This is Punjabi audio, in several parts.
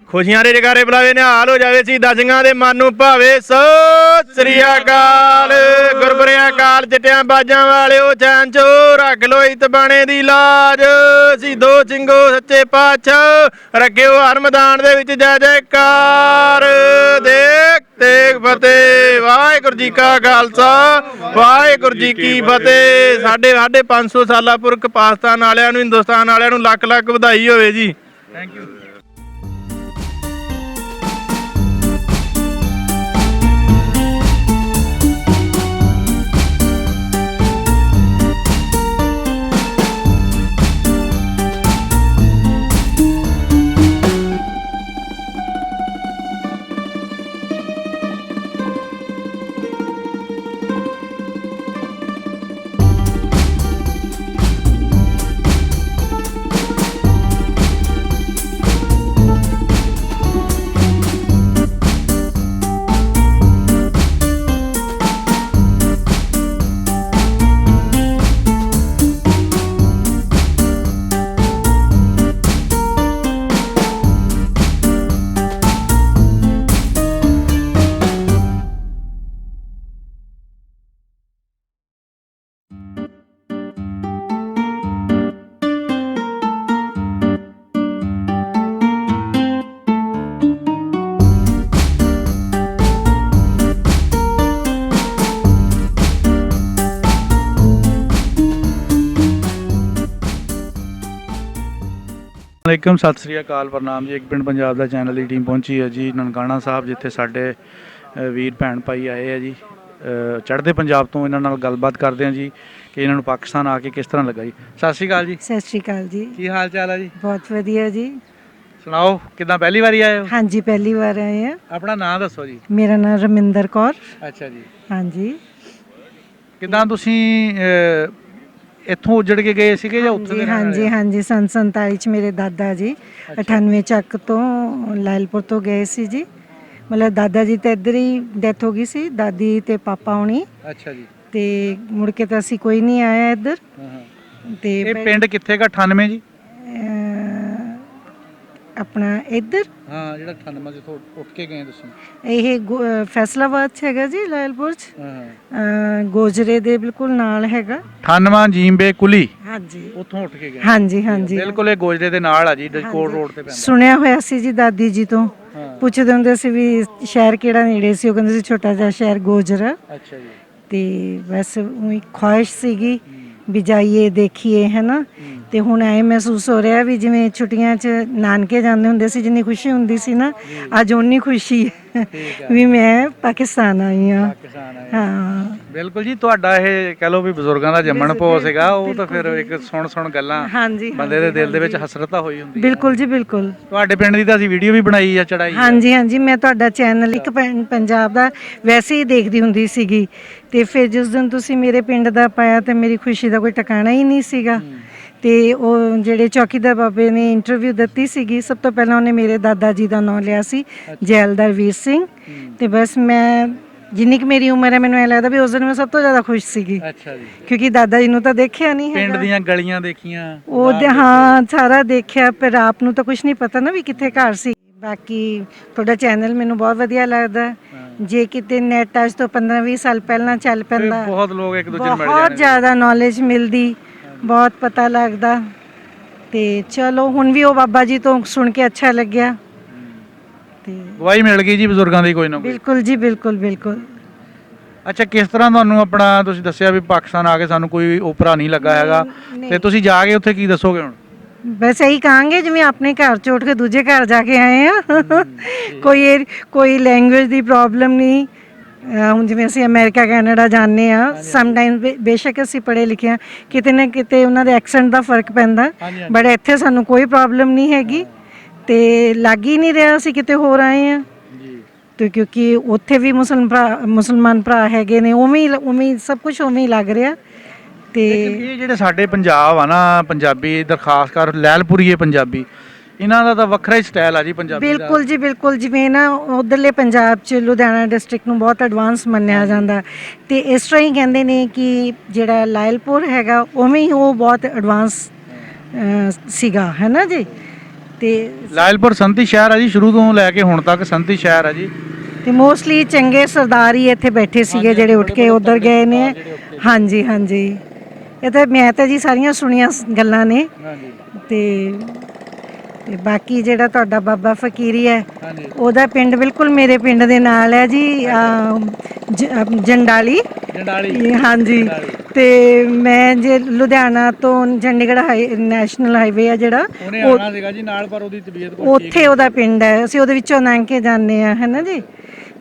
ਖੁਸ਼ੀਆਂ ਦੇ ਜਗਾਰੇ ਬੁਲਾਵੇ ਨਿਹਾਲ ਹੋ ਜਾਵੇ ਸ਼ਹੀਦਾਂ ਸਿੰਘਾਂ ਦੇ ਮਨ ਨੂੰ ਭਾਵੇ ਸਤਿ ਸ੍ਰੀ ਅਕਾਲ। ਗੁਰਬਰਿਆਂ ਕਾਲ ਚਿੱਟਿਆਂ ਬਾਜਾਂ ਵਾਲਿਓ ਚੈਨ ਚੋ ਰੱਖ ਲੋ ਇਤ ਬਾਣੇ ਦੀ ਲਾਜ। ਸ਼ਹੀਦੋ ਸਿੰਘੋ ਸੱਚੇ ਪਾਤਸ਼ਾਹ ਰੱਖਿਓ ਹਰ ਮੈਦਾਨ ਦੇ ਵਿੱਚ ਜੈ ਜੈਕਾਰ। ਦੇਖ ਤੇਗ ਫਤਿਹ। ਵਾਹਿਗੁਰੂ ਜੀ ਕਾ ਖਾਲਸਾ ਵਾਹਿਗੁਰੂ ਜੀ ਕੀ ਫਤਿਹ। ਸਾਡੇ 550 ਸਾਲਾ ਪੁਰਖ ਪਾਕਿਸਤਾਨ ਵਾਲਿਆਂ ਨੂੰ ਹਿੰਦੁਸਤਾਨ ਵਾਲਿਆਂ ਨੂੰ ਲੱਖ ਲੱਖ ਵਧਾਈ ਹੋਵੇ ਜੀ। Thank you. ਵਾਲੇਕੁਮ ਸਤਿ ਸ੍ਰੀ ਅਕਾਲ ਪ੍ਰਣਾਮ ਜੀ। ਇੱਕ ਪਿੰਡ ਪੰਜਾਬ ਦਾ ਚੈਨਲ ਦੀ ਟੀਮ ਪਹੁੰਚੀ ਹੈ ਜੀ ਨਨਕਾਣਾ ਸਾਹਿਬ, ਜਿੱਥੇ ਸਾਡੇ ਵੀਰ ਭੈਣ ਭਾਈ ਆਏ ਆ ਜੀ ਚੜ੍ਹਦੇ ਪੰਜਾਬ ਤੋਂ। ਇਹਨਾਂ ਨਾਲ ਗੱਲਬਾਤ ਕਰਦੇ ਹਾਂ ਜੀ ਕਿ ਇਹਨਾਂ ਨੂੰ ਪਾਕਿਸਤਾਨ ਆ ਕੇ ਕਿਸ ਤਰ੍ਹਾਂ ਲੱਗਾ ਜੀ। ਸਤਿ ਸ੍ਰੀ ਅਕਾਲ ਜੀ। ਸਤਿ ਸ਼੍ਰੀ ਅਕਾਲ ਜੀ। ਕੀ ਹਾਲ ਚਾਲ ਹੈ ਜੀ? ਬਹੁਤ ਵਧੀਆ ਜੀ। ਸੁਣਾਓ ਕਿੱਦਾਂ, ਪਹਿਲੀ ਵਾਰੀ ਆਏ ਹੋ? ਹਾਂਜੀ ਪਹਿਲੀ ਵਾਰ ਆਏ ਆ। ਆਪਣਾ ਨਾਮ ਦੱਸੋ ਜੀ। ਮੇਰਾ ਨਾਮ ਰਮਿੰਦਰ ਕੌਰ। ਅੱਛਾ ਜੀ। ਹਾਂਜੀ। ਕਿੱਦਾਂ ਤੁਸੀਂ ਇੱਥੋਂ ਉੱਜੜ ਕੇ ਗਏ ਸੀਗੇ ਜਾਂ ਉੱਥੇ? ਹਾਂਜੀ ਸੰਨ 47 ਚ ਮੇਰੇ ਦਾਦਾ ਜੀ 98 ਚੱਕ ਤੋਂ ਲਾਇਲਪੁਰ ਤੋਂ ਗਏ ਸੀ ਜੀ। ਮਤਲਬ ਦਾਦਾ ਜੀ ਤਾਂ ਇੱਧਰ ਹੀ ਡੈਥ ਹੋ ਗਈ ਸੀ, ਦਾਦੀ ਤੇ ਪਾਪਾ ਹੋਣੀ। ਅੱਛਾ ਜੀ। ਤੇ ਮੁੜ ਕੇ ਤਾਂ ਅਸੀਂ ਕੋਈ ਨਹੀਂ ਆਇਆ ਇੱਧਰ। ਤੇ ਇਹ ਪਿੰਡ ਕਿੱਥੇ ਗਾ? 98 ਜੀ ਆਪਣਾ ਇੱਧਰ। ਹਾਂ, ਜਿਹੜਾ 98 ਜਿੱਥੋਂ ਉੱਠ ਕੇ ਗਏ ਤੁਸੀਂ। ਇਹ ਫੈਸਲਾਬਾਦ ਚ ਹੈਗਾ ਜੀ, ਲਾਇਲਪੁਰ ਚ ਗੋਜਰੇ ਦੇ ਬਿਲਕੁਲ ਨਾਲ ਹੈਗਾ। 98 ਜੀਂਬੇ ਕੁਲੀ। ਹਾਂਜੀ, ਉੱਥੋਂ ਉੱਠ ਕੇ ਗਏ। ਹਾਂਜੀ ਬਿਲਕੁਲ ਇਹ ਗੋਜਰੇ ਦੇ ਨਾਲ ਆ ਜੀ, ਡਿਸਕੋਟ ਰੋਡ ਤੇ ਪੈਂਦਾ। ਸੁਣਿਆ ਹੋਇਆ ਸੀ ਜੀ ਦਾਦੀ ਜੀ ਤੋਂ। ਪੁੱਛਦੇ ਹੁੰਦੇ ਸੀ ਵੀ ਸ਼ਹਿਰ ਕਿਹੜਾ ਨੇੜੇ ਸੀ, ਉਹ ਕਹਿੰਦੇ ਸੀ ਛੋਟਾ ਜਿਹਾ ਸ਼ਹਿਰ ਗੋਜਰਾ। ਅੱਛਾ ਜੀ। ਤੇ ਬਸ ਉਹੀ ਖੁਆਇਸ਼ ਸੀਗੀ ਵੀ ਜਾਈਏ ਦੇਖੀਏ, ਹੈ ਨਾ। ਤੇ ਹੁਣ ਐਂ ਮਹਿਸੂਸ ਹੋ ਰਿਹਾ ਵੀ ਜਿਵੇਂ ਛੁੱਟੀਆਂ 'ਚ ਨਾਨਕੇ ਜਾਂਦੇ ਹੁੰਦੇ ਸੀ, ਜਿੰਨੀ ਖੁਸ਼ੀ ਹੁੰਦੀ ਸੀ ਨਾ, ਅੱਜ ਓਨੀ ਖੁਸ਼ੀ ਵੀ ਮੈਂ ਪਾਕਿਸਤਾਨ ਆਈ ਹਾਂ। ਹਾਂ ਬਿਲਕੁਲ ਜੀ। ਤੁਹਾਡਾ ਇਹ ਕਹਿ ਲਓ ਵੀ ਬਜ਼ੁਰਗਾਂ ਦਾ ਜੰਮਣ ਪੋ ਸੀਗਾ, ਉਹ ਤਾਂ ਫਿਰ ਇੱਕ ਸੁਣ ਗੱਲਾਂ ਬੰਦੇ ਦੇ ਦਿਲ ਦੇ ਵਿੱਚ ਹਸਰਤਾਂ ਹੋਈ ਹੁੰਦੀ। ਬਿਲਕੁਲ ਜੀ ਬਿਲਕੁਲ। ਤੁਹਾਡੇ ਪਿੰਡ ਦੀ ਤਾਂ ਅਸੀਂ ਵੀਡੀਓ ਵੀ ਬਣਾਈ ਆ, ਚੜਾਈ। ਹਾਂਜੀ ਮੈਂ ਤੁਹਾਡਾ ਚੈਨਲ ਇੱਕ ਪੰਜਾਬ ਦਾ ਵੈਸੇ ਹੀ ਦੇਖਦੀ ਹੁੰਦੀ ਸੀਗੀ, ਤੇ ਫਿਰ ਜਿਸ ਦਿਨ ਤੁਸੀਂ ਮੇਰੇ ਪਿੰਡ ਦਾ ਪਾਇਆ ਤੇ ਮੇਰੀ ਖੁਸ਼ੀ ਦਾ ਕੋਈ ਟਿਕਾਣਾ ਹੀ ਨਹੀਂ ਸੀਗਾ। ਤੇ ਉਹ ਜਿਹੜੇ ਚੌਕੀਦਾਰ ਬਾਬੇ ਨੇ ਇੰਟਰਵਿਊ ਦਿੱਤੀ ਸੀਗੀ, ਸਭ ਤੋਂ ਪਹਿਲਾਂ ਉਹਨੇ ਮੇਰੇ ਦਾਦਾ ਜੀ ਦਾ ਨਾਮ ਲਿਆ ਸੀ, ਜੈਲਦਾਰ ਵੀਰ ਸਿੰਘ। ਤੇ ਬਸ ਮੈਂ ਜਿੰਨੀ ਕਿ ਮੇਰੀ ਉਮਰ ਹੈ, ਮੈਨੂੰ ਇਹ ਲੱਗਦਾ ਵੀ ਉਸ ਦਿਨ ਮੈਂ ਸਭ ਤੋਂ ਜ਼ਿਆਦਾ ਖੁਸ਼ ਸੀਗੀ। ਅੱਛਾ ਜੀ। ਕਿਉਂਕਿ ਦਾਦਾ ਜੀ ਨੂੰ ਤਾਂ ਦੇਖਿਆ ਨਹੀਂ ਹੈਗਾ, ਪਿੰਡ ਦੀਆਂ ਗਲੀਆਂ ਦੇਖੀਆਂ, ਹਾਂ ਸਾਰਾ ਦੇਖਿਆ, ਪਰ ਆਪ ਨੂੰ ਤਾਂ ਕੁਝ ਨਹੀਂ ਪਤਾ ਨਾ ਵੀ ਕਿੱਥੇ ਘਰ ਸੀ। ਬਾਕੀ ਤੁਹਾਡਾ ਚੈਨਲ ਮੈਨੂੰ ਬਹੁਤ ਵਧੀਆ ਲੱਗਦਾ। ਜੇ ਕਿਤੇ ਨੈਟ ਅੱਜ ਤੋਂ 15-20 ਸਾਲ ਪਹਿਲਾਂ ਚੱਲ ਪੈਂਦਾ, ਬਹੁਤ ਲੋਕ ਇੱਕ ਦੂਜੇ ਨੂੰ ਮਿਲ ਜਾਂਦੇ, ਬਹੁਤ ਜ਼ਿਆਦਾ ਨੌਲੇਜ ਮਿਲਦੀ, ਬਹੁਤ ਪਤਾ ਲੱਗਦਾ। ਤੇ ਚਲੋ ਹੁਣ ਵੀ ਉਹ ਬਾਬਾ ਜੀ ਤੋਂ ਸੁਣ ਕੇ ਅੱਛਾ ਲੱਗਿਆ। ਤੇ ਗਵਾਹੀ ਮਿਲ ਗਈ ਜੀ ਬਜ਼ੁਰਗਾਂ ਦੀ ਕੋਈ ਨਾ ਕੋਈ। ਬਿਲਕੁਲ ਜੀ ਬਿਲਕੁਲ। ਅੱਛਾ, ਕਿਸ ਤਰ੍ਹਾਂ ਤੁਹਾਨੂੰ ਆਪਣਾ, ਤੁਸੀਂ ਦੱਸਿਆ ਵੀ ਪਾਕਿਸਤਾਨ ਆ ਕੇ ਸਾਨੂੰ ਕੋਈ ਓਪਰਾ ਨਹੀਂ ਲੱਗਾ ਹੈਗਾ, ਤੇ ਤੁਸੀਂ ਜਾ ਕੇ ਉੱਥੇ ਕੀ ਦੱਸੋਗੇ ਹੁਣ? ਬਸ ਇਹੀ ਕਹਾਂਗੇ ਜਿਵੇਂ ਆਪਣੇ ਘਰ ਚ ਉੱਠ ਕੇ ਦੂਜੇ ਘਰ ਜਾ ਕੇ ਆਏ ਆ। ਕੋਈ ਲੈਂਗੁਏਜ ਦੀ ਪ੍ਰੋਬਲਮ ਨਹੀਂ। ਹੁਣ ਜਿਵੇਂ ਅਸੀਂ ਅਮਰੀਕਾ ਕੈਨੇਡਾ ਜਾਂਦੇ ਆ, ਸਮ ਟਾਈਮ ਬੇਸ਼ੱਕ ਅਸੀਂ ਪੜ੍ਹੇ ਲਿਖੇ ਆ, ਕਿਤੇ ਨਾ ਕਿਤੇ ਉਹਨਾਂ ਦੇ ਐਕਸੈਂਟ ਦਾ ਫਰਕ ਪੈਂਦਾ, ਬਟ ਇੱਥੇ ਸਾਨੂੰ ਕੋਈ ਪ੍ਰੋਬਲਮ ਨਹੀਂ ਹੈਗੀ। ਤੇ ਲੱਗ ਹੀ ਨਹੀਂ ਰਿਹਾ ਅਸੀਂ ਕਿਤੇ ਹੋਰ ਆਏ ਆ। ਤੇ ਕਿਉਂਕਿ ਉੱਥੇ ਵੀ ਮੁਸਲਮਾਨ ਭਰਾ ਹੈਗੇ ਨੇ, ਉਵੇਂ ਸਭ ਕੁਝ ਉਵੇਂ ਹੀ ਲੱਗ ਰਿਹਾ। ਤੇ ਇਹ ਜਿਹੜੇ ਸਾਡੇ ਪੰਜਾਬ ਆ ਨਾ, ਪੰਜਾਬੀ ਦਰਖਾਸਤ ਕਰ ਲੈਲਪੁਰੀਏ ਪੰਜਾਬੀ, ਇਹਨਾਂ ਦਾ ਤਾਂ ਵੱਖਰਾ ਹੀ ਸਟਾਈਲ ਆ ਜੀ ਪੰਜਾਬੀ ਦਾ। ਬਿਲਕੁਲ ਜੀ ਬਿਲਕੁਲ। ਜਿਵੇਂ ਨਾ ਉਧਰਲੇ ਪੰਜਾਬ 'ਚ ਲੁਧਿਆਣਾ ਡਿਸਟ੍ਰਿਕਟ ਨੂੰ ਬਹੁਤ ਐਡਵਾਂਸ ਮੰਨਿਆ ਜਾਂਦਾ, ਤੇ ਇਸ ਤਰ੍ਹਾਂ ਹੀ ਕਹਿੰਦੇ ਨੇ ਕਿ ਜਿਹੜਾ ਲਾਇਲਪੁਰ ਹੈਗਾ ਉਵੇਂ ਹੀ ਉਹ ਬਹੁਤ ਐਡਵਾਂਸ ਸੀਗਾ, ਹੈ ਨਾ ਜੀ। ਤੇ ਲਾਇਲਪੁਰ ਸੰਤੀ ਸ਼ਹਿਰ ਹੈ ਜੀ, ਸ਼ੁਰੂ ਤੋਂ ਲੈ ਕੇ ਹੁਣ ਤੱਕ ਸੰਤੀ ਸ਼ਹਿਰ ਹੈ ਜੀ। ਤੇ ਮੋਸਟਲੀ ਚੰਗੇ ਸਰਦਾਰ ਹੀ ਇੱਥੇ ਬੈਠੇ ਸੀਗੇ ਜਿਹੜੇ ਉੱਠ ਕੇ ਉਧਰ ਗਏ ਨੇ। ਹਾਂਜੀ ਹਾਂਜੀ, ਇਹ ਤਾਂ ਮੈਂ ਤਾਂ ਜੀ ਸਾਰੀਆਂ ਸੁਣੀਆਂ ਗੱਲਾਂ ਨੇ। ਹਾਂਜੀ ਤੇ ਬਾਕੀ ਜਿਹੜਾ ਤੁਹਾਡਾ ਬਾਬਾ ਫਕੀਰੀ ਹੈ ਹਾਂਜੀ ਉਹਦਾ ਪਿੰਡ ਬਿਲਕੁਲ ਮੇਰੇ ਪਿੰਡ ਦੇ ਨਾਲ ਹੈ ਜੀ, ਜੰਡਾਲੀ। ਜੰਡਾਲੀ। ਹਾਂਜੀ, ਤੇ ਮੈਂ ਜੇ ਲੁਧਿਆਣਾ ਤੋਂ ਚੰਡੀਗੜ੍ਹ ਨੈਸ਼ਨਲ ਹਾਈਵੇ ਆ ਜਿਹੜਾ, ਉਹਨੇ ਆਉਣਾ ਸੀਗਾ ਜੀ ਨਾਲ, ਪਰ ਉਹਦੀ ਤਬੀਅਤ ਕੋਈ ਠੀਕ ਉੱਥੇ ਉਹਦਾ ਪਿੰਡ ਹੈ। ਅਸੀਂ ਉਹਦੇ ਵਿੱਚੋਂ ਲੰਘ ਕੇ ਜਾਂਦੇ ਆ, ਹੈ ਨਾ ਜੀ।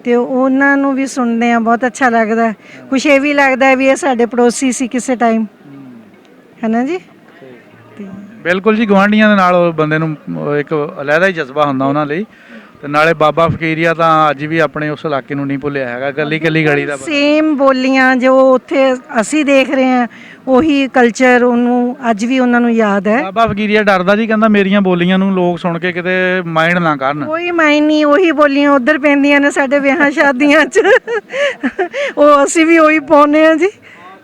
ਤੇ ਉਹਨਾਂ ਨੂੰ ਵੀ ਸੁਣਦੇ ਆ, ਬਹੁਤ ਅੱਛਾ ਲੱਗਦਾ। ਕੁਛ ਇਹ ਵੀ ਲੱਗਦਾ ਵੀ ਇਹ ਸਾਡੇ ਪੜੋਸੀ ਸੀ ਕਿਸੇ ਟਾਈਮ, ਹੈ ਨਾ ਜੀ। ਤੇ ਬਿਲਕੁਲ ਜੀ, ਗੁਆਂਢੀਆਂ ਦੇ ਨਾਲ ਉਹ ਬੰਦੇ ਨੂੰ ਇੱਕ ਅਲੱਗਾ ਹੀ ਜਜ਼ਬਾ ਹੁੰਦਾ ਉਹਨਾਂ ਲਈ। ਤੇ ਨਾਲੇ ਬਾਬਾ ਫਕੀਰੀਆ ਤਾਂ ਅੱਜ ਵੀ ਆਪਣੇ ਉਸ ਇਲਾਕੇ ਨੂੰ ਨਹੀਂ ਭੁੱਲਿਆ ਹੈਗਾ, ਕੱਲੀ ਕੱਲੀ ਗਲੀ ਦਾ। ਸੇਮ ਬੋਲੀਆਂ ਜੋ ਉੱਥੇ ਅਸੀਂ ਦੇਖ ਰਹੇ ਹਾਂ, ਉਹੀ ਕਲਚਰ ਉਹਨੂੰ ਅੱਜ ਵੀ ਉਹਨਾਂ ਨੂੰ ਯਾਦ ਹੈ। ਬਾਬਾ ਫਕੀਰੀਆ ਡਰਦਾ ਜੀ, ਕਹਿੰਦਾ ਮੇਰੀਆਂ ਬੋਲੀਆਂ ਨੂੰ ਲੋਕ ਸੁਣ ਕੇ ਕਿਤੇ ਮਾਈਂਡ ਨਾ ਕਰਨ। ਕੋਈ ਮਾਇਨ ਨਹੀਂ, ਉਹੀ ਬੋਲੀਆਂ ਉਧਰ ਪੈਂਦੀਆਂ ਨੇ ਸਾਡੇ ਵਿਆਹਾਂ ਸ਼ਾਦੀਆਂ 'ਚ, ਉਹ ਅਸੀਂ ਵੀ ਉਹੀ ਪਾਉਂਦੇ ਹਾਂ ਜੀ।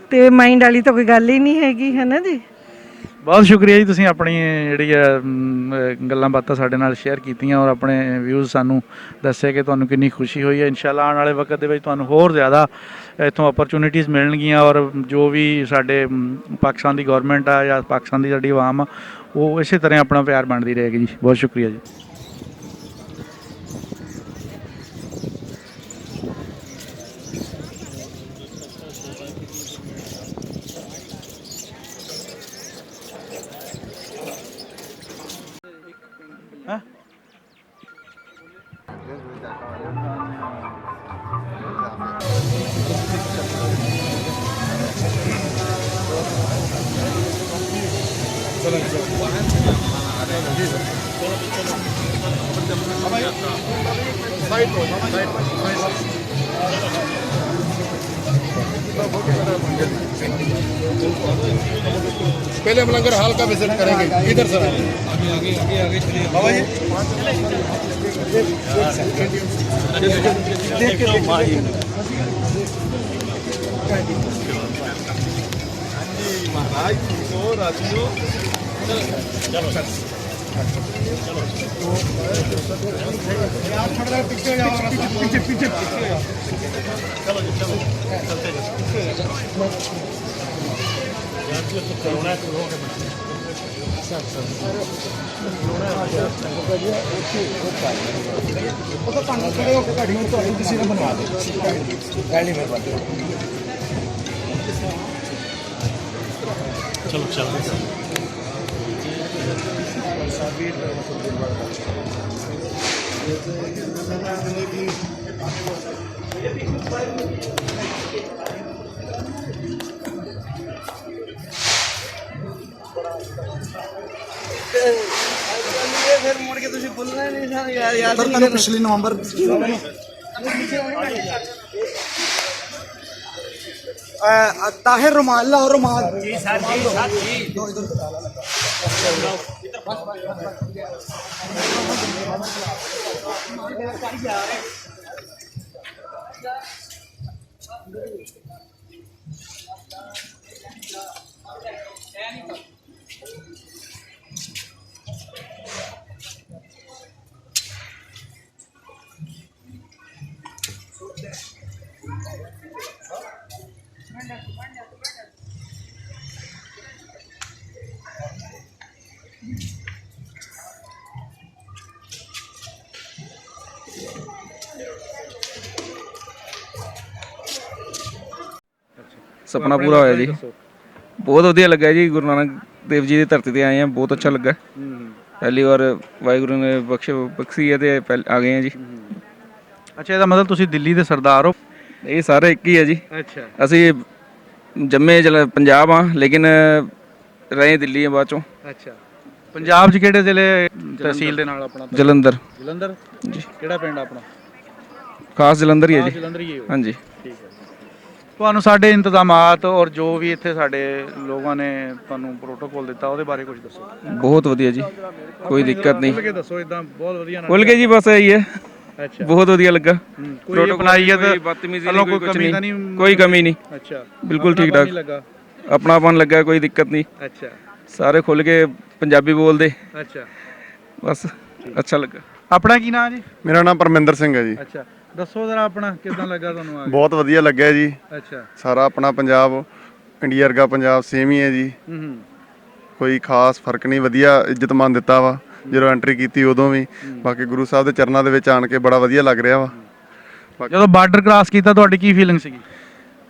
ਤੇ ਮਾਈਂਡ ਵਾਲੀ ਤਾਂ ਕੋਈ ਗੱਲ ਹੀ ਨਹੀਂ ਹੈਗੀ, ਹੈ ਨਾ ਜੀ। ਬਹੁਤ ਸ਼ੁਕਰੀਆ ਜੀ, ਤੁਸੀਂ ਆਪਣੀ ਜਿਹੜੀ ਆ ਗੱਲਾਂ ਬਾਤਾਂ ਸਾਡੇ ਨਾਲ ਸ਼ੇਅਰ ਕੀਤੀਆਂ ਔਰ ਆਪਣੇ ਵਿਊਜ਼ ਸਾਨੂੰ ਦੱਸੇ ਕਿ ਤੁਹਾਨੂੰ ਕਿੰਨੀ ਖੁਸ਼ੀ ਹੋਈ ਹੈ। ਇਨਸ਼ਾਅੱਲਾ ਆਉਣ ਵਾਲੇ ਵਕਤ ਦੇ ਵਿੱਚ ਤੁਹਾਨੂੰ ਹੋਰ ਜ਼ਿਆਦਾ ਇੱਥੋਂ ਓਪਰਚੁਨਿਟੀਜ਼ ਮਿਲਣਗੀਆਂ ਔਰ ਜੋ ਵੀ ਸਾਡੇ ਪਾਕਿਸਤਾਨ ਦੀ ਗੌਰਮੈਂਟ ਆ ਜਾਂ ਪਾਕਿਸਤਾਨ ਦੀ ਸਾਡੀ ਆਵਾਮ ਆ, ਉਹ ਇਸੇ ਤਰ੍ਹਾਂ ਆਪਣਾ ਪਿਆਰ ਬਣਦੀ ਰਹੇਗੀ ਜੀ। ਬਹੁਤ ਸ਼ੁਕਰੀਆ ਜੀ। पहले हम लंगर हाल का विजिट करेंगे, इधर सर आगे आगे आगे चलिए बाबा जी। देख के पीछे पीछे किसी ने बनवा दे गाड़ी में बन। चलो चलो फिर मुड़ के तुझे बोलना नहीं था यार। यार तो पिछले नवंबर ताहिर रुमाल लाओ, रुमाल जी सर जी दो इधर ਸੁਪਨਾ ਪੂਰਾ ਹੋਇਆ ਜੀ। ਬਹੁਤ ਵਧੀਆ ਲੱਗਾ ਜੀ, ਗੁਰੂ ਨਾਨਕ ਦੇਵ ਜੀ ਦੀ ਧਰਤੀ ਤੇ ਆਏ ਆ, ਬਹੁਤ ਅੱਛਾ ਲੱਗਾ। ਪਹਿਲੀ ਵਾਰ ਵਾਹਿਗੁਰੂ ਨੇ ਬਖਸ਼ੀ ਹੈ ਤੇ ਆ ਗਏ ਆ ਜੀ। ਅੱਛਾ, ਇਹਦਾ ਮਤਲਬ ਤੁਸੀਂ ਦਿੱਲੀ ਦੇ ਸਰਦਾਰ ਹੋ? ਇਹ ਸਾਰੇ ਇੱਕ ਹੀ ਹੈ ਜੀ। ਅੱਛਾ, ਅਸੀਂ ਜੰਮੇ ਪੰਜਾਬ ਆ, ਲੇਕਿਨ ਰਹੇ ਦਿੱਲੀ ਆ ਬਾਅਦ ਚੋਂ। ਅੱਛਾ, ਪੰਜਾਬ 'ਚ ਕਿਹੜੇ ਜ਼ਿਲ੍ਹੇ ਤਹਿਸੀਲ ਦੇ ਨਾਲ ਆਪਣਾ? ਜਲੰਧਰ। ਜਲੰਧਰ ਜੀ। ਕਿਹੜਾ ਪਿੰਡ ਆਪਣਾ? ਖਾਸ ਜਲੰਧਰ ਹੀ ਹੈ ਜੀ। ਜਲੰਧਰ ਹੀ ਹੋ? ਹਾਂਜੀ। ਠੀਕ ਹੈ। ਤੁਹਾਨੂੰ ਸਾਡੇ ਇੰਤਜ਼ਾਮਾਤ ਔਰ ਜੋ ਵੀ ਇੱਥੇ ਸਾਡੇ ਲੋਕਾਂ ਨੇ ਤੁਹਾਨੂੰ ਪ੍ਰੋਟੋਕੋਲ ਦਿੱਤਾ ਉਹਦੇ ਬਾਰੇ ਕੁਝ ਦੱਸੋ। ਬਹੁਤ ਵਧੀਆ ਜੀ, ਕੋਈ ਦਿੱਕਤ ਨਹੀਂ। ਖੁੱਲ੍ਹ ਕੇ ਦੱਸੋ, ਇਦਾਂ ਬਹੁਤ ਵਧੀਆ ਨਾ ਖੁੱਲ੍ਹ ਕੇ ਜੀ, ਬਸ ਇਹੀ ਹੈ। ਅੱਛਾ, ਬਹੁਤ ਵਧੀਆ ਲੱਗਾ। ਪ੍ਰੋਟੋਕੋਲ ਬਣਾਈ ਹੈ ਤਾਂ ਬਦਤਮੀਜ਼ੀ ਵੱਲੋਂ ਕੋਈ ਕੋਈ ਕੁਝ ਕਮੀ ਤਾਂ ਨਹੀਂ, ਨਹੀਂ? ਕੋਈ ਕਮੀ ਨਹੀਂ। ਅੱਛਾ, ਬਿਲਕੁਲ ਠੀਕ ਠਾਕ ਲੱਗਾ? ਆਪਣਾਪਨ ਲੱਗਾ, ਕੋਈ ਦਿੱਕਤ ਨਹੀਂ। ਅੱਛਾ ਸਾਰੇ ਖੁੱਲ੍ਹ ਕੇ ਪੰਜਾਬੀ ਬੋਲਦੇ। ਅੱਛਾ, ਬਸ ਅੱਛਾ ਲੱਗਾ। ਆਪਣਾ ਕੀ ਨਾਮ ਜੀ? ਮੇਰਾ ਨਾਮ ਪਰਮਿੰਦਰ ਸਿੰਘ ਹੈ ਜੀ। ਅੱਛਾ, ਦੱਸੋ ਜ਼ਰਾ ਆਪਣਾ ਕਿਦਾਂ ਲੱਗਾ ਤੁਹਾਨੂੰ ਆ ਕੇ? ਬਹੁਤ ਵਧੀਆ ਲੱਗਿਆ ਜੀ। ਅੱਛਾ। ਸਾਰਾ ਆਪਣਾ ਪੰਜਾਬ ਇੰਡੀਆ ਵਰਗਾ ਪੰਜਾਬ ਸੇਮ ਹੀ ਹੈ ਜੀ। ਹੂੰ। ਕੋਈ ਖਾਸ ਫਰਕ ਨਹੀਂ, ਵਧੀਆ ਇੱਜ਼ਤ ਮਾਨ ਦਿੱਤਾ ਵਾ ਜਦੋਂ ਐਂਟਰੀ ਕੀਤੀ ਉਦੋਂ ਵੀ। ਬਾਕੀ ਗੁਰੂ ਸਾਹਿਬ ਦੇ ਚਰਨਾਂ ਦੇ ਵਿੱਚ ਆਣ ਕੇ ਬੜਾ ਵਧੀਆ ਲੱਗ ਰਿਹਾ ਵਾ। ਜਦੋਂ ਬਾਰਡਰ ਕ੍ਰਾਸ ਕੀਤਾ ਤੁਹਾਡੀ ਕੀ ਫੀਲਿੰਗ ਸੀਗੀ?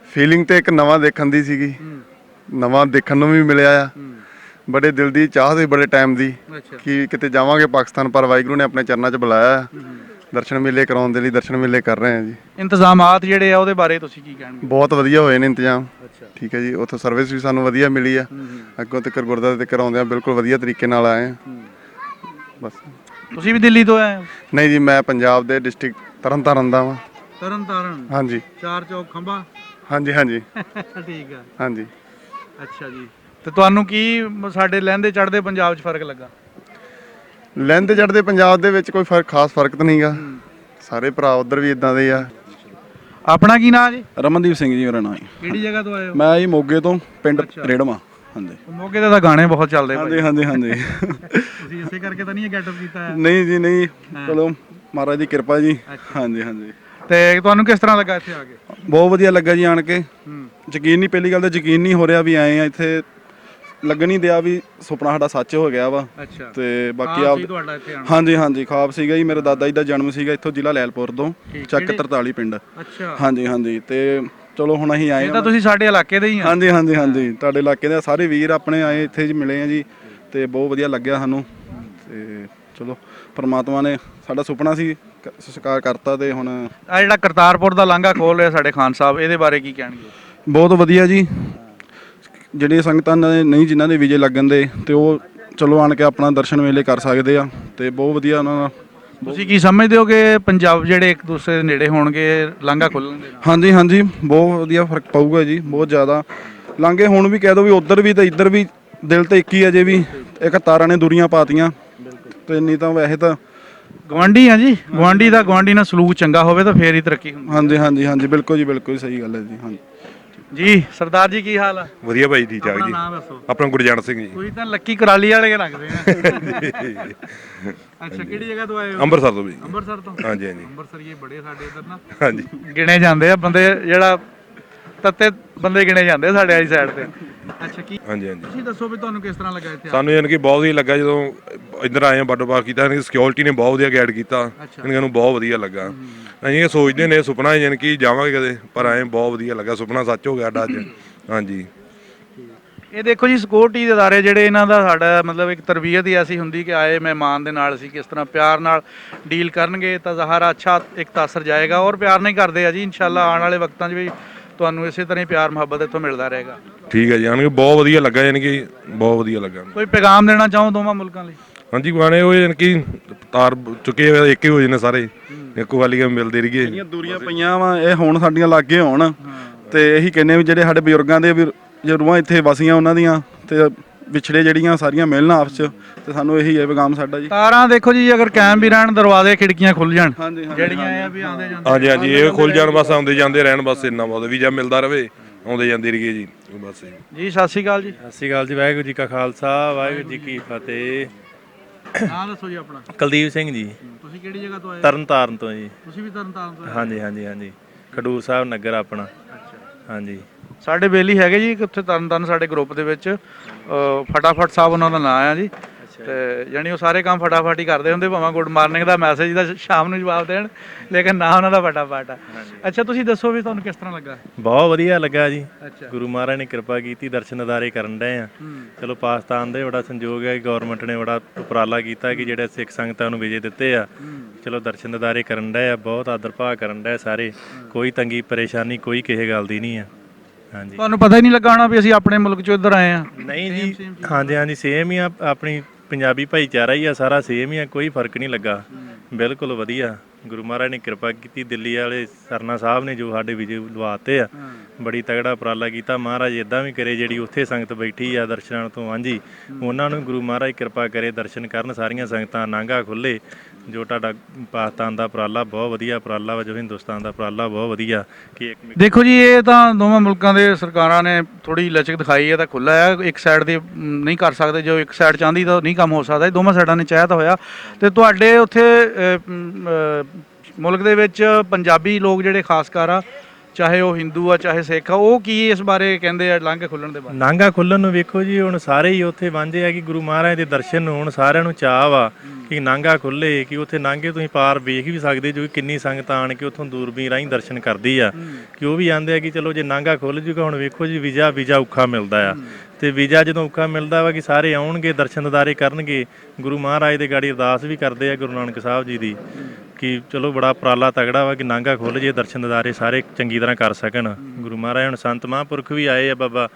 ਫੀਲਿੰਗ ਤੇ ਇੱਕ ਨਵਾਂ ਦੇਖਣ ਦੀ ਸੀਗੀ, ਨਵਾਂ ਦੇਖਣ ਨੂੰ ਵੀ ਮਿਲਿਆ ਆ। ਬੜੇ ਦਿਲ ਦੀ ਚਾਹ ਸੀ, ਬੜੇ ਟਾਈਮ ਦੀ, ਅੱਛਾ। ਕਿ ਕਿਤੇ ਜਾਵਾਂਗੇ ਪਾਕਿਸਤਾਨ, ਪਰ ਵਾਹਿਗੁਰੂ ਨੇ ਆਪਣੇ ਚਰਨਾਂ 'ਚ ਬੁਲਾਇਆ ਆ। ਦਰਸ਼ਨ ਮੇਲੇ ਕਰਾਉਣ ਦੇ ਲਈ ਦਰਸ਼ਨ ਮੇਲੇ ਕਰ ਰਹੇ ਆ ਜੀ। ਇੰਤਜ਼ਾਮਾਤ ਜਿਹੜੇ ਆ ਉਹਦੇ ਬਾਰੇ ਤੁਸੀਂ ਕੀ ਕਹਿਣਗੇ? ਬਹੁਤ ਵਧੀਆ ਹੋਏ ਨੇ ਇੰਤਜ਼ਾਮ। ਅੱਛਾ। ਠੀਕ ਹੈ ਜੀ, ਉੱਥੋਂ ਸਰਵਿਸ ਵੀ ਸਾਨੂੰ ਵਧੀਆ ਮਿਲੀ ਆ। ਅੱਗੋਂ ਤੱਕ ਗੁਰਦੁਆਰੇ ਤੱਕ ਆਉਂਦੇ ਆ ਬਿਲਕੁਲ ਵਧੀਆ ਤਰੀਕੇ ਨਾਲ ਆਏ ਆ। ਬਸ। ਤੁਸੀਂ ਵੀ ਦਿੱਲੀ ਤੋਂ ਆਏ ਹੋ? ਨਹੀਂ ਜੀ, ਮੈਂ ਪੰਜਾਬ ਦੇ ਡਿਸਟ੍ਰਿਕਟ ਤਰਨਤਾਰਨ ਦਾ ਵਾਂ। ਤਰਨਤਾਰਨ? ਹਾਂਜੀ ਚਾਰ ਚੌਕ ਖੰਭਾ? ਹਾਂਜੀ ਹਾਂਜੀ ਠੀਕ ਆ। ਹਾਂਜੀ। ਅੱਛਾ ਜੀ, ਤੇ ਤੁਹਾਨੂੰ ਕੀ ਸਾਡੇ ਲਹਿੰਦੇ ਚੜ੍ਹਦੇ ਪੰਜਾਬ 'ਚ ਫਰਕ ਲੱਗਾ? ਲਹਿੰਦੇ ਚੜ੍ਹਦੇ ਪੰਜਾਬ ਦੇ ਵਿੱਚ ਕੋਈ ਖਾਸ ਫਰਕ ਤਾਂ ਨਹੀਂਗਾ। ਸਾਰੇ ਭਰਾ ਉਧਰ ਵੀ ਇਦਾਂ ਦੇ ਆ। ਆਪਣਾ ਕੀ ਨਾਮ ਜੀ? ਰਮਨਦੀਪ ਸਿੰਘ ਜੀ ਮੇਰਾ ਨਾਮ ਹੈ। ਕਿਹੜੀ ਜਗ੍ਹਾ ਤੋਂ ਆਏ ਹੋ? ਮੈਂ ਜੀ ਮੋਗੇ ਤੋਂ, ਪਿੰਡ ਰੇੜਮਾ। ਹਾਂਜੀ। ਮੋਗੇ ਦੇ ਤਾਂ ਗਾਣੇ ਬਹੁਤ ਚੱਲਦੇ ਹਾਂਜੀ ਹਾਂਜੀ ਹਾਂਜੀ। ਤੁਸੀਂ ਇਸੇ ਕਰਕੇ ਤਾਂ ਨਹੀਂ ਗੈਟਅਪ ਕੀਤਾ ਹੈ? ਨਹੀਂ ਜੀ ਨਹੀਂ, ਚਲੋ ਮਹਾਰਾਜ ਦੀ ਕਿਰਪਾ ਜੀ। ਹਾਂਜੀ ਹਾਂਜੀ। ਤੇ ਤੁਹਾਨੂੰ ਕਿਸ ਤਰ੍ਹਾਂ ਲੱਗਾ ਇੱਥੇ ਆ ਕੇ? ਬਹੁਤ ਵਧੀਆ ਲੱਗਾ ਜੀ ਆਣ ਕੇ। ਯਕੀਨ ਨਹੀਂ, ਪਹਿਲੀ ਗੱਲ ਤਾਂ ਯਕੀਨ ਨਹੀਂ ਹੋ ਰਿਹਾ ਵੀ ਆਏ ਆ ਇੱਥੇ। ਲੱਗਣ ਨਹੀਂ ਦਿਆ ਵੀ ਸੁਪਨਾ ਸਾਡਾ ਸੱਚ ਹੋ ਗਿਆ ਵਾ। ਅੱਛਾ। ਤੇ ਬਾਕੀ ਆਪ ਤੁਹਾਡਾ ਇੱਥੇ ਆਉਣਾ? ਹਾਂਜੀ ਹਾਂਜੀ, ਖਾਬ ਸੀਗਾ ਜੀ। ਮੇਰੇ ਦਾਦਾ ਜੀ ਦਾ ਜਨਮ ਸੀਗਾ ਇੱਥੋਂ, ਜ਼ਿਲ੍ਹਾ ਲੈਲਪੁਰ ਤੋਂ, ਚੱਕ 43 ਪਿੰਡ। ਅੱਛਾ। ਹਾਂਜੀ ਹਾਂਜੀ। ਤੇ ਚਲੋ ਹੁਣ ਅਸੀਂ ਆਏ ਇਹ ਤਾਂ ਤੁਸੀਂ ਸਾਡੇ ਇਲਾਕੇ ਦੇ ਹੀ ਆ? ਹਾਂਜੀ ਹਾਂਜੀ ਹਾਂਜੀ, ਤੁਹਾਡੇ ਇਲਾਕੇ ਦੇ ਸਾਰੇ ਵੀਰ ਆਪਣੇ ਆਏ ਇੱਥੇ ਜੀ, ਮਿਲੇ ਆ ਜੀ। ਤੇ ਬਹੁਤ ਵਧੀਆ ਲੱਗਿਆ ਸਾਨੂੰ। ਤੇ ਚਲੋ ਪਰਮਾਤਮਾ ਨੇ ਸਾਡਾ ਸੁਪਨਾ ਸੀ ਸਾਕਾਰ ਕਰਤਾ। ਤੇ ਹੁਣ ਆ ਜਿਹੜਾ ਕਰਤਾਰਪੁਰ ਦਾ ਲਾਂਘਾ ਖੋਲ ਰਿਹਾ ਸਾਡੇ ਖਾਨ ਸਾਹਿਬ, ਇਹਦੇ ਬਾਰੇ ਕੀ ਕਹਿਣਗੇ? ਬਹੁਤ ਵਧੀਆ ਜੀ। ਜਿਹੜੀਆਂ ਸੰਗਤਾਂ ਨੇ ਨਹੀਂ, ਜਿਨ੍ਹਾਂ ਦੇ ਵੀਜ਼ੇ ਲੱਗਣ ਦੇ, ਤੇ ਉਹ ਚਲੋ ਆਣ ਕੇ ਆਪਣਾ ਦਰਸ਼ਨ ਮੇਲੇ ਕਰ ਸਕਦੇ ਆ। ਤੇ ਬਹੁਤ ਵਧੀਆ ਉਹਨਾਂ ਦਾ। ਤੁਸੀਂ ਕੀ ਸਮਝਦੇ ਹੋ ਕਿ ਪੰਜਾਬ ਜਿਹੜੇ ਇੱਕ ਦੂਸਰੇ ਦੇ ਨੇੜੇ ਹੋਣਗੇ ਲਾਂਘਾ ਖੋਲ੍ਹਣ ਦੇ ਨਾਲ? ਹਾਂਜੀ ਹਾਂਜੀ, ਬਹੁਤ ਵਧੀਆ ਫਰਕ ਪਊਗਾ ਜੀ, ਬਹੁਤ ਜ਼ਿਆਦਾ। ਲਾਂਘੇ ਹੁਣ ਵੀ ਕਹਿ ਦੋ ਵੀ ਉਧਰ ਵੀ ਤੇ ਇੱਧਰ ਵੀ ਦਿਲ ਤੇ ਇੱਕ ਹੀ ਅਜੇ ਵੀ। ਇੱਕ ਤਾਰਾਂ ਨੇ ਦੂਰੀਆਂ ਪਾਤੀਆਂ। ਤੇ ਨਹੀਂ ਤਾਂ ਵੈਸੇ ਤਾਂ ਗਵਾਂਢੀ ਆ ਜੀ, ਗਵਾਂਢੀ ਦਾ ਗਵਾਂਢੀ ਨਾਲ ਸਲੂਕ ਚੰਗਾ ਹੋਵੇ ਤਾਂ ਫੇਰ ਹੀ ਤਰੱਕੀ ਹੁੰਦੀ। ਹਾਂਜੀ ਹਾਂਜੀ ਹਾਂਜੀ, ਬਿਲਕੁਲ ਜੀ, ਬਿਲਕੁਲ ਸਹੀ ਗੱਲ ਹੈ ਜੀ। ਹਾਂਜੀ ਜੀ ਸਰਦਾਰ ਜੀ, ਕੀ ਹਾਲ ਆ? ਵਧੀਆ ਭਾਈ, ਠੀਕ ਠਾਕ ਆਪਣਾ ਜੀ। ਨਾਮ ਦੱਸੋ। ਆਪਣਾ ਗੁਰਜੰਟ ਸਿੰਘ ਜੀ। ਤੁਸੀਂ ਤਾਂ ਲੱਕੀ ਕਰਾਲੀ ਵਾਲੇ ਲੱਗਦੇ ਆ। ਅੱਛਾ, ਕਿਹੜੀ ਜਗ੍ਹਾ ਤੋਂ ਆਏ ਹੋ? ਅੰਮ੍ਰਿਤਸਰ ਤੋਂ ਜੀ। ਅੰਮ੍ਰਿਤਸਰ ਤੋਂ? ਹਾਂਜੀ ਹਾਂਜੀ ਅੰਮ੍ਰਿਤਸਰੀਏ ਬੜੇ ਸਾਡੇ ਇੱਧਰ ਨਾ ਹਾਂਜੀ। ਗਿਣੇ ਜਾਂਦੇ ਆ ਬੰਦੇ, ਜਿਹੜਾ ਤੱਤੇ ਬੰਦੇ ਗਿਣੇ ਜਾਂਦੇ ਆ ਸਾਡੇ ਵਾਲੀ ਸਾਈਡ ਤੇ। ਅੱਛਾ, ਕੀ ਹਾਂਜੀ ਹਾਂਜੀ। ਤੁਸੀਂ ਦੱਸੋ ਵੀ ਤੁਹਾਨੂੰ ਕਿਸ ਤਰ੍ਹਾਂ ਲੱਗਾ ਇੱਥੇ? ਸਾਨੂੰ ਯਾਨੀ ਕਿ ਬਹੁਤ ਵਧੀਆ ਲੱਗਾ ਜਦੋਂ ਇੱਧਰ ਆਏ ਆ, ਬਾਰਡਰ ਪਾਰ ਕੀਤਾ। ਯਾਨੀ ਕਿ ਸਿਕਿਉਰਿਟੀ ਨੇ ਬਹੁਤ ਵਧੀਆ ਗਾਈਡ ਕੀਤਾ। ਯਾਨੀ ਕਿ ਨੂੰ ਬਹੁਤ ਵਧੀਆ ਲੱਗਾ। ਅਸੀਂ ਇਹ ਸੋਚਦੇ ਨੇ ਸੁਪਨਾ ਯਾਨੀ ਕਿ ਜਾਵਾਂਗੇ ਕਦੇ, ਪਰ ਆਏ ਬਹੁਤ ਵਧੀਆ ਲੱਗਾ। ਸੁਪਨਾ ਸੱਚ ਹੋ ਗਿਆ ਸਾਡਾ ਅੱਜ। ਹਾਂਜੀ। ਇਹ ਦੇਖੋ ਜੀ, ਸਿਕਿਉਰਿਟੀ ਦੇ ਅਦਾਰੇ ਜਿਹੜੇ, ਇਹਨਾਂ ਦਾ ਸਾਡਾ ਮਤਲਬ ਇੱਕ ਤਰਬੀਅਤ ਹੀ ਐਸੀ ਹੁੰਦੀ ਕਿ ਆਏ ਮਹਿਮਾਨ ਦੇ ਨਾਲ ਅਸੀਂ ਕਿਸ ਤਰ੍ਹਾਂ ਪਿਆਰ ਨਾਲ ਡੀਲ ਕਰਨਗੇ ਤਾਂ ਜ਼ਾਹਰ ਅੱਛਾ ਇੱਕ ਤਾਸਰ ਜਾਏਗਾ। ਔਰ ਪਿਆਰ ਨਹੀਂ ਕਰਦੇ ਆ ਜੀ। ਇਨਸ਼ਾਅੱਲਾ ਆਉਣ ਵਾਲੇ ਵਕਤਾਂ 'ਚ ਵੀ ਤੁਹਾਨੂੰ ਇਸੇ ਤਰ੍ਹਾਂ ਹੀ ਪਿਆਰ ਮੁਹੱਬਤ ਇੱਥੋਂ ਮਿਲਦਾ ਰਹੇਗਾ। ਠੀਕ ਹੈ ਜੀ, ਯਾਨੀ ਕਿ ਬਹੁਤ ਵਧੀਆ ਲੱਗਾ। ਯਾਨੀ ਕਿ ਬਹੁਤ ਵਧੀਆ ਲੱਗਾ। ਕੋਈ ਪੈਗਾਮ ਦੇਣਾ ਚਾਹੋ ਦੋਵਾਂ ਮੁਲਕਾਂ ਲਈ? ਹਾਂਜੀ, ਗਾਣੇ ਉਹ ਯਾਨੀ ਕਿ ਤਾਰ ਚੁੱਕੇ ਹੋਏ ਇੱਕ ਹੀ ਹੋ ਜਾਂਦੇ ਸਾਰੇ, ਇੱਕੋ ਵਾਲੀ ਮਿਲਦੇ ਰਹੀਏ। ਜਿਹੜੀਆਂ ਦੂਰੀਆਂ ਪਈਆਂ ਵਾ ਇਹ ਹੁਣ ਸਾਡੀਆਂ ਲਾਗੇ ਹੋਣ। ਤੇ ਇਹੀ ਕਹਿੰਦੇ ਵੀ ਜਿਹੜੇ ਸਾਡੇ ਬਜ਼ੁਰਗਾਂ ਦੇ ਵੀ ਰੂਹਾਂ ਇੱਥੇ ਵਸੀਆਂ, ਉਹਨਾਂ ਦੀਆਂ ਤੇ ਵਿਛੜੇ ਜਿਹੜੀਆਂ ਸਾਰੀਆਂ ਮਿਲਣ ਆਪਸ 'ਚ। ਤੇ ਸਾਨੂੰ ਇਹੀ ਹੈ ਪੈਗਾਮ ਸਾਡਾ ਜੀ। ਤਾਰਾਂ ਦੇਖੋ ਜੀ, ਅਗਰ ਕਾਇਮ ਵੀ ਰਹਿਣ, ਦਰਵਾਜ਼ੇ ਖਿੜਕੀਆਂ ਖੁੱਲ ਜਾਣ, ਹਾਂਜੀ ਜਿਹੜੀਆਂ ਇਹ ਆ ਵੀ ਆਉਂਦੇ ਜਾਂਦੇ। ਹਾਂਜੀ ਹਾਂਜੀ, ਇਹ ਖੁੱਲ ਜਾਣ, ਬਸ ਆਉਂਦੇ ਜਾਂਦੇ ਰਹਿਣ, ਬਸ ਇੰਨਾ ਬਹੁਤ ਵੀਜ਼ਾ ਮਿਲਦਾ ਰਵੇ, ਆਉਂਦੇ ਜਾਂਦੇ ਰਹੀਏ ਜੀ, ਬਸ। ਜੀ ਸਤਿ ਸ਼੍ਰੀ ਅਕਾਲ ਜੀ। ਸਤਿ ਸ਼੍ਰੀ ਅਕਾਲ ਜੀ। ਵਾਹਿਗੁਰੂ ਜੀ ਕਾ ਖਾਲਸਾ, ਵਾਹਿਗੁਰੂ ਜੀ ਕੀ ਫਤਿਹ। ਨਾਮ ਦੱਸੋ ਜੀ ਆਪਣਾ। ਕੁਲਦੀਪ ਸਿੰਘ ਜੀ। ਤੁਸੀਂ ਕਿਹੜੀ ਜਗ੍ਹਾ ਤੋਂ ਆਏ? ਤਰਨਤਾਰਨ ਤੋਂ ਜੀ। ਤੁਸੀਂ ਵੀ ਤਰਨਤਾਰਨ ਤੋਂ ਆਏ? ਹਾਂਜੀ ਹਾਂਜੀ ਹਾਂਜੀ, ਖਡੂਰ ਸਾਹਿਬ ਨਗਰ ਆਪਣਾ। ਹਾਂਜੀ। ਸਾਡੇ ਬੇਲੀ ਹੈਗੇ ਜੀ ਉੱਥੇ ਤਰਨਤਾਰਨ, ਸਾਡੇ ਗਰੁੱਪ ਦੇ ਵਿੱਚ ਫਟਾਫਟ ਸਾਹਿਬ ਉਹਨਾਂ ਦਾ ਨਾਮ ਆ ਜੀ। ਤੇ ਯਾਨੀ ਉਹ ਸਾਰੇ ਕੰਮ ਫਟਾਫਟ ਹੀ ਕਰਦੇ ਹੁੰਦੇ, ਭਾਵੇਂ ਗੁੱਡ ਮਾਰਨਿੰਗ ਦਾ ਮੈਸੇਜ ਦਾ ਸ਼ਾਮ ਨੂੰ ਜਵਾਬ ਦੇਣ, ਲੇਕਿਨ ਨਾ ਉਹਨਾਂ ਦਾ ਫਟਾਫਟ ਆ। ਅੱਛਾ, ਤੁਸੀਂ ਦੱਸੋ ਵੀ ਤੁਹਾਨੂੰ ਕਿਸ ਤਰ੍ਹਾਂ ਲੱਗਾ? ਬਹੁਤ ਵਧੀਆ ਲੱਗਾ ਜੀ। ਅੱਛਾ। ਗੁਰੂ ਮਹਾਰਾਜ ਨੇ ਕਿਰਪਾ ਕੀਤੀ, ਦਰਸ਼ਨ ਦਿਦਾਰੇ ਕਰਨ ਡਏ ਆ। ਚਲੋ ਪਾਕਿਸਤਾਨ ਦੇ ਬੜਾ ਸੰਯੋਗ ਹੈ, ਗਵਰਨਮੈਂਟ ਨੇ ਬੜਾ ਉਪਰਾਲਾ ਕੀਤਾ ਕਿ ਜਿਹੜੇ ਸਿੱਖ ਸੰਗਤਾਂ ਨੂੰ ਵੀਜ਼ੇ ਦਿੱਤੇ ਆ। ਚਲੋ ਦਰਸ਼ਨ ਦਿਦਾਰੇ ਕਰਨ ਡਏ ਆ, ਬਹੁਤ ਆਦਰ ਭਾਅ ਕਰਨ ਡਏ ਸਾਰੇ। ਕੋਈ ਤੰਗੀ ਪਰੇਸ਼ਾਨੀ ਕੋਈ ਕਿਸੇ ਗੱਲ ਦੀ ਨਹੀਂ ਆ। ਹਾਂਜੀ। ਤੁਹਾਨੂੰ ਪਤਾ ਹੀ ਨਹੀਂ ਲੱਗਾ ਹੋਣਾ ਵੀ ਅਸੀਂ ਆਪਣੇ ਮੁਲਕ ਚੋਂ ਇੱਧਰ ਆਏ ਆ? ਨਹੀਂ ਜੀ, ਹਾਂਜੀ ਹਾਂਜੀ, ਸੇਮ ਹੀ ਆ। ਆਪਣੀ ਪੰਜਾਬੀ ਭਾਈਚਾਰਾ ਹੀ ਆ ਸਾਰਾ, ਸੇਮ ਹੀ ਆ, ਕੋਈ ਫਰਕ ਨਹੀਂ ਲੱਗਾ। ਬਿਲਕੁਲ ਵਧੀਆ। ਗੁਰੂ ਮਹਾਰਾਜ ਨੇ ਕਿਰਪਾ ਕੀਤੀ। ਦਿੱਲੀ ਵਾਲੇ ਸਰਨਾ ਸਾਹਿਬ ਨੇ ਜੋ ਸਾਡੇ ਵਿਜੇ ਲਵਾਤੇ ਆ, ਬੜੀ ਤਗੜਾ ਉਪਰਾਲਾ ਕੀਤਾ। ਮਹਾਰਾਜ ਇਦਾਂ ਵੀ ਕਰੇ ਜਿਹੜੀ ਉੱਥੇ ਸੰਗਤ ਬੈਠੀ ਆ ਦਰਸ਼ਨਾਂ ਤੋਂ ਵਾਂਝੀ, ਉਹਨਾਂ ਨੂੰ ਗੁਰੂ ਮਹਾਰਾਜ ਕਿਰਪਾ ਕਰੇ, ਦਰਸ਼ਨ ਕਰਨ ਸਾਰੀਆਂ ਸੰਗਤਾਂ, ਨਾਂਗਾ ਖੁੱਲੇ। ਜੋ ਤੁਹਾਡਾ ਪਾਕਿਸਤਾਨ ਦਾ ਉਪਰਾਲਾ ਬਹੁਤ ਵਧੀਆ ਉਪਰਾਲਾ ਵਾ, ਜੋ ਹਿੰਦੁਸਤਾਨ ਦਾ ਉਪਰਾਲਾ ਬਹੁਤ ਵਧੀਆ ਕਿ ਇੱਕ ਦੇਖੋ ਜੀ, ਇਹ ਤਾਂ ਦੋਵਾਂ ਮੁਲਕਾਂ ਦੇ ਸਰਕਾਰਾਂ ਨੇ ਥੋੜੀ ਲਚਕ ਦਿਖਾਈ ਹੈ ਤਾਂ ਖੁੱਲਾ ਹੈ। ਇੱਕ ਸਾਈਡ ਦੇ ਨਹੀਂ ਕਰ ਸਕਦੇ, ਜੋ ਇੱਕ ਸਾਈਡ ਚਾਹੁੰਦੀ ਤਾਂ ਨਹੀਂ ਕੰਮ ਹੋ ਸਕਦਾ। ਇਹ ਦੋਵਾਂ ਸਾਈਡਾਂ ਨੇ ਚਾਹਿਆ ਤਾਂ ਹੋਇਆ। ਤੇ ਤੁਹਾਡੇ ਉੱਥੇ ਮੁਲਕ ਦੇ ਵਿੱਚ ਪੰਜਾਬੀ ਲੋਕ ਜਿਹੜੇ ਖਾਸ ਕਰ ਆ, ਚਾਹੇ ਉਹ ਹਿੰਦੂ ਆ ਚਾਹੇ ਸਿੱਖ ਆ, ਉਹ ਕੀ ਇਸ ਬਾਰੇ ਕਹਿੰਦੇ ਆ ਲਾਂਘੇ ਖੁੱਲਣ ਦੇ ਬਾਰੇ? ਨਾਂਗਾ ਖੁੱਲਣ ਨੂੰ ਵੇਖੋ ਜੀ, ਹੁਣ ਸਾਰੇ ਹੀ ਉੱਥੇ ਵਾਂਝੇ ਆ ਕਿ ਗੁਰੂ ਮਹਾਰਾਜ ਦੇ ਦਰਸ਼ਨ ਨੂੰ ਹੁਣ ਸਾਰਿਆਂ ਨੂੰ ਚਾਅ ਵਾ ਕਿ ਨਾਂਗਾ ਖੁੱਲੇ, ਕਿ ਉੱਥੇ ਨਾਂਗੇ ਤੁਸੀਂ ਪਾਰ ਵੇਖ ਵੀ ਸਕਦੇ ਜੋ ਕਿੰਨੀ ਸੰਗਤ ਆਣ ਕੇ ਉੱਥੋਂ ਦੂਰਬੀਨ ਰਾਹੀਂ ਦਰਸ਼ਨ ਕਰਦੀ ਆ, ਕਿ ਉਹ ਵੀ ਆਂਦੇ ਆ ਕਿ ਚਲੋ ਜੇ ਨਾਂਗਾ ਖੁੱਲ ਜੂਗਾ। ਹੁਣ ਵੇਖੋ ਜੀ, ਵੀਜ਼ਾ ਔਖਾ ਮਿਲਦਾ ਆ, ਤੇ ਵੀਜ਼ਾ ਜਦੋਂ ਔਖਾ ਮਿਲਦਾ ਵਾ ਕਿ ਸਾਰੇ ਆਉਣਗੇ, ਦਰਸ਼ਨ ਦਿਦਾਰੇ ਕਰਨਗੇ, ਗੁਰੂ ਮਹਾਰਾਜ ਦੇ ਗਾੜੀ ਅਰਦਾਸ ਵੀ ਕਰਦੇ ਆ ਗੁਰੂ ਨਾਨਕ ਸਾਹਿਬ ਜੀ ਦੀ ਕਿ ਚਲੋ ਬੜਾ ਉਪਰਾਲਾ ਤਗੜਾ ਵਾ ਕਿ ਨਾਂਗਾ ਖੁੱਲ ਜੇ, ਦਰਸ਼ਨ ਦਿਦਾਰੇ ਸਾਰੇ ਚੰਗੀ ਤਰ੍ਹਾਂ ਕਰ ਸਕਣ। ਗੁਰੂ ਮਹਾਰਾਜ ਹੁਣ ਸੰਤ ਮਹਾਂਪੁਰਖ ਵੀ ਆਏ ਆ, ਬਾਬਾ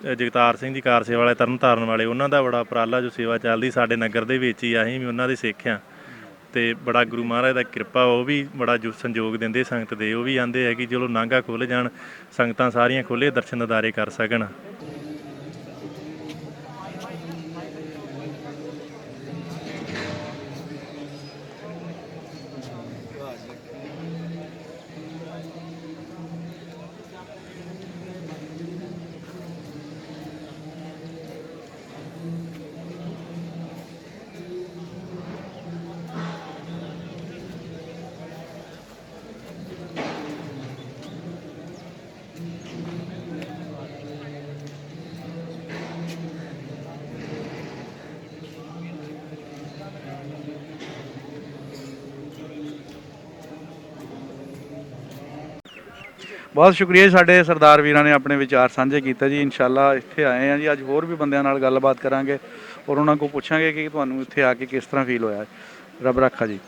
ਜਗਤਾਰ ਸਿੰਘ ਜੀ ਕਾਰ ਸੇਵਾ ਵਾਲੇ ਤਰਨ ਤਾਰਨ ਵਾਲੇ, ਉਹਨਾਂ ਦਾ ਬੜਾ ਉਪਰਾਲਾ ਜੋ ਸੇਵਾ ਚੱਲਦੀ ਸਾਡੇ ਨਗਰ ਦੇ ਵਿੱਚ ਹੀ, ਅਸੀਂ ਵੀ ਉਹਨਾਂ ਦੇ ਸਿੱਖ ਆ। ਤੇ ਬੜਾ ਗੁਰੂ ਮਹਾਰਾਜ ਦਾ ਕਿਰਪਾ, ਉਹ ਵੀ ਬੜਾ ਜੋ ਸੰਯੋਗ ਦਿੰਦੇ ਸੰਗਤ ਦੇ, ਉਹ ਵੀ ਆਂਦੇ ਆ ਕਿ ਚਲੋ ਨਾਂਗਾ ਖੁੱਲ ਜਾਣ, ਸੰਗਤਾਂ ਸਾਰੀਆਂ ਖੁੱਲੇ ਦਰਸ਼ਨ ਦਿਦਾਰੇ ਕਰ ਸਕਣ। ਬਹੁਤ ਸ਼ੁਕਰੀਆ ਜੀ, ਸਾਡੇ ਸਰਦਾਰ ਵੀਰਾਂ ਨੇ ਆਪਣੇ ਵਿਚਾਰ ਸਾਂਝੇ ਕੀਤਾ ਜੀ। ਇਨਸ਼ਾਅੱਲਾ ਇੱਥੇ ਆਏ ਆ ਜੀ, ਅੱਜ ਹੋਰ ਵੀ ਬੰਦਿਆਂ ਨਾਲ ਗੱਲਬਾਤ ਕਰਾਂਗੇ ਔਰ ਉਹਨਾਂ ਕੋਲ ਪੁੱਛਾਂਗੇ ਕਿ ਤੁਹਾਨੂੰ ਇੱਥੇ ਆ ਕੇ ਕਿਸ ਤਰ੍ਹਾਂ ਫੀਲ ਹੋਇਆ। ਰੱਬ ਰੱਖਾ ਜੀ।